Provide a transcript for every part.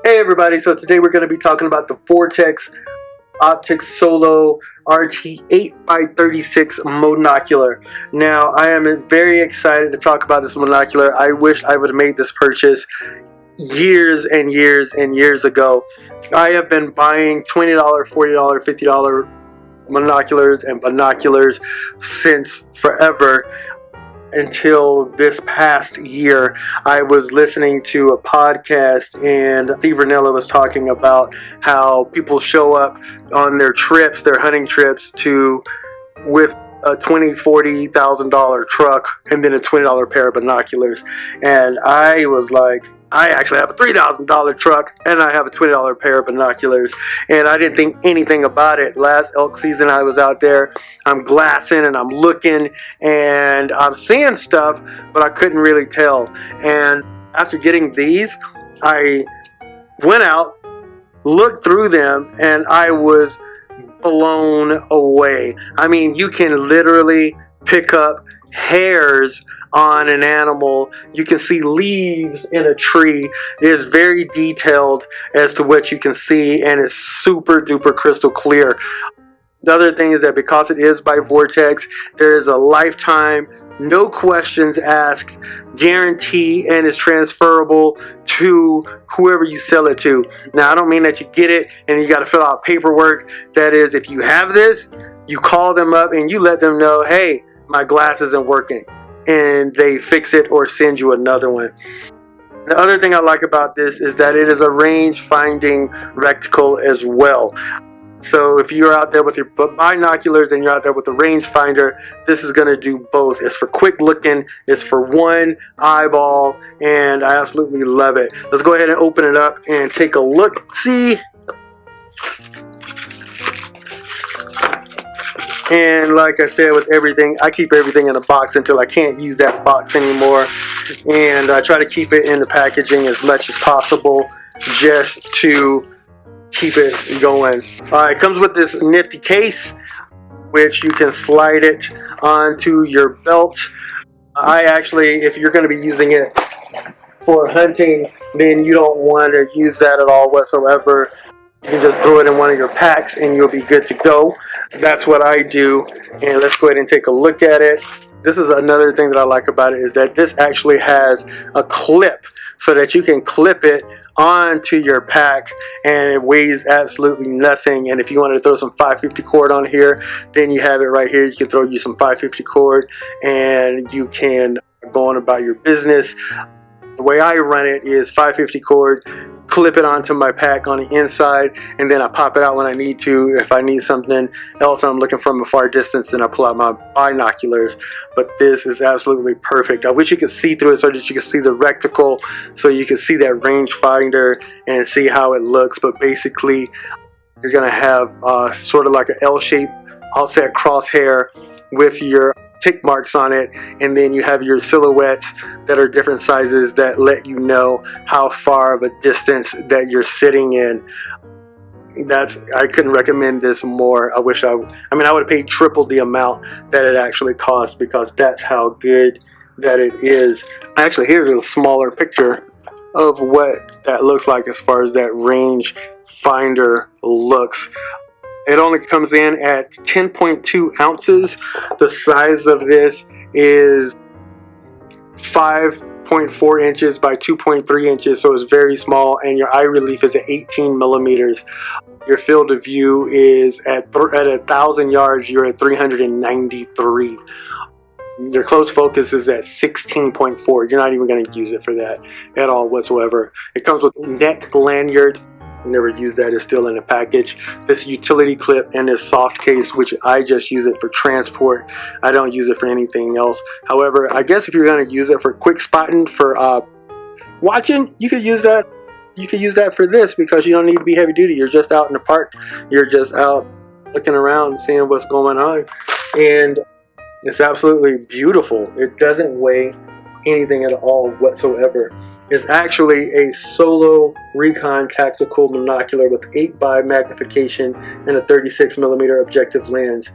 Hey everybody, so today we're going to be talking about the Vortex Optics Solo RT 8x36 Monocular. Now, I am very excited to talk about this monocular. I wish I would have made this purchase years and years and years ago. I have been buying $20, $40, $50 monoculars and binoculars since forever. Until this past year, I was listening to a podcast and Steve Ranella was talking about how people show up on their trips, their hunting trips, with a $20,000, $40,000 truck and then a $20 pair of binoculars. And I was like, I actually have a $3,000 truck and I have a $20 pair of binoculars, and I didn't think anything about it. Last elk season I was out there, I'm glassing and I'm looking and I'm seeing stuff, but I couldn't really tell. And after getting these, I went out, looked through them, and I was blown away. I mean, you can literally pick up hairs on an animal. You can see leaves in a tree. It is very detailed as to what you can see, and it's super duper crystal clear. The other thing is that because it is by Vortex, there is a lifetime, no questions asked guarantee, and it's transferable to whoever you sell it to. Now, I don't mean that you get it and you got to fill out paperwork. That is, if you have this, you call them up and you let them know, hey, my glass isn't working, and they fix it or send you another one. The other thing I like about this is that it is a range finding reticle as well. So if you're out there with your binoculars and you're out there with a rangefinder, this is going to do both. It's for quick looking, it's for one eyeball, and I absolutely love it. Let's go ahead and open it up and take a look. See? And like I said, with everything, I keep everything in a box until I can't use that box anymore. And I try to keep it in the packaging as much as possible just to keep it going. It comes with this nifty case, which you can slide it onto your belt. I actually, if you're going to be using it for hunting, then you don't want to use that at all whatsoever. You can just throw it in one of your packs and you'll be good to go. That's what I do. And let's go ahead and take a look at it. This is another thing that I like about it, is that this actually has a clip so that you can clip it onto your pack, and it weighs absolutely nothing. And if you wanted to throw some 550 cord on here, then you have it right here. You can throw you some 550 cord and you can go on about your business. The way I run it is 550 cord, clip it onto my pack on the inside, and then I pop it out when I need to. If I need something else, I'm looking from a far distance, then I pull out my binoculars. But this is absolutely perfect. I wish you could see through it so that you could see the reticle, so you could see that range finder and see how it looks. But basically, you're gonna have sort of like an L-shaped offset crosshair with your tick marks on it, and then you have your silhouettes that are different sizes that let you know how far of a distance that you're sitting in. I couldn't recommend this more. I would have paid triple the amount that it actually cost, because that's how good that it is. Actually, here's a smaller picture of what that looks like as far as that range finder looks. It only comes in at 10.2 ounces. The size of this is 5.4 inches by 2.3 inches, so it's very small, and your eye relief is at 18 millimeters. Your field of view is at 1,000 yards, you're at 393. Your close focus is at 16.4. You're not even going to use it for that at all whatsoever. It comes with neck lanyard. Never use that, is still in the package. This utility clip and this soft case, which I just use it for transport. I don't use it for anything else. However, I guess if you're going to use it for quick spotting, for watching, you could use that. You could use that for this, because you don't need to be heavy duty. You're just out in the park. You're just out looking around, seeing what's going on, and it's absolutely beautiful. It doesn't weigh anything at all whatsoever. It's actually a solo recon tactical monocular with 8x magnification and a 36mm objective lens.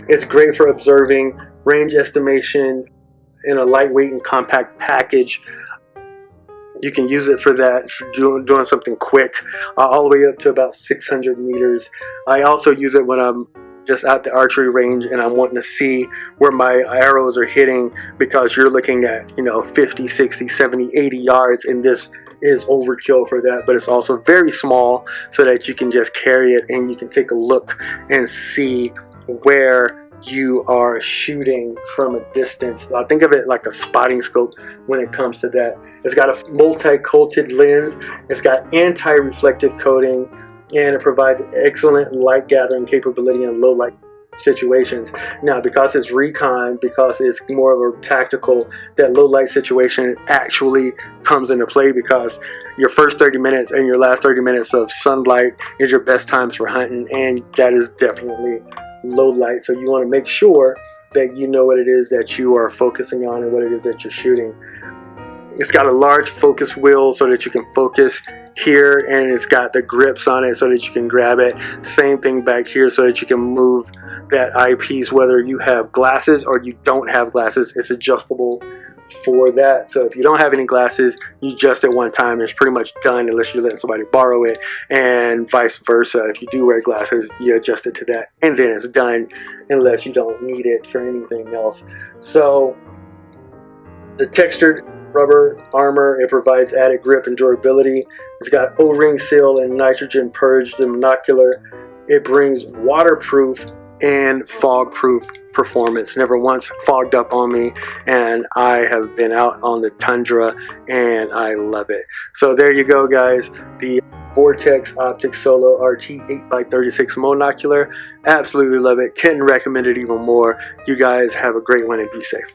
It's great for observing, range estimation in a lightweight and compact package. You can use it for that, for doing something quick, all the way up to about 600 meters. I also use it when I'm just at the archery range and I'm wanting to see where my arrows are hitting, because you're looking at, 50, 60, 70, 80 yards, and this is overkill for that. But it's also very small, so that you can just carry it and you can take a look and see where you are shooting from a distance. I think of it like a spotting scope when it comes to that. It's got a multi-coated lens, it's got anti-reflective coating, and it provides excellent light gathering capability in low light situations. Now, because it's recon, because it's more of a tactical, that low light situation actually comes into play, because your first 30 minutes and your last 30 minutes of sunlight is your best times for hunting, and that is definitely low light. So you want to make sure that you know what it is that you are focusing on and what it is that you're shooting. It's got a large focus wheel so that you can focus here, and it's got the grips on it so that you can grab it. Same thing back here so that you can move that eyepiece, whether you have glasses or you don't have glasses. It's adjustable for that. So if you don't have any glasses, you adjust it one time and it's pretty much done, unless you're letting somebody borrow it, and vice versa. If you do wear glasses, you adjust it to that and then it's done, unless you don't need it for anything else. So the textured rubber armor, it provides added grip and durability. It's got O-ring seal and nitrogen purged and monocular. It brings waterproof and fog-proof performance. Never once fogged up on me, and I have been out on the tundra and I love it. So there you go, guys. The Vortex Optics Solo RT 8x36 Monocular. Absolutely love it. Couldn't recommend it even more. You guys have a great one and be safe.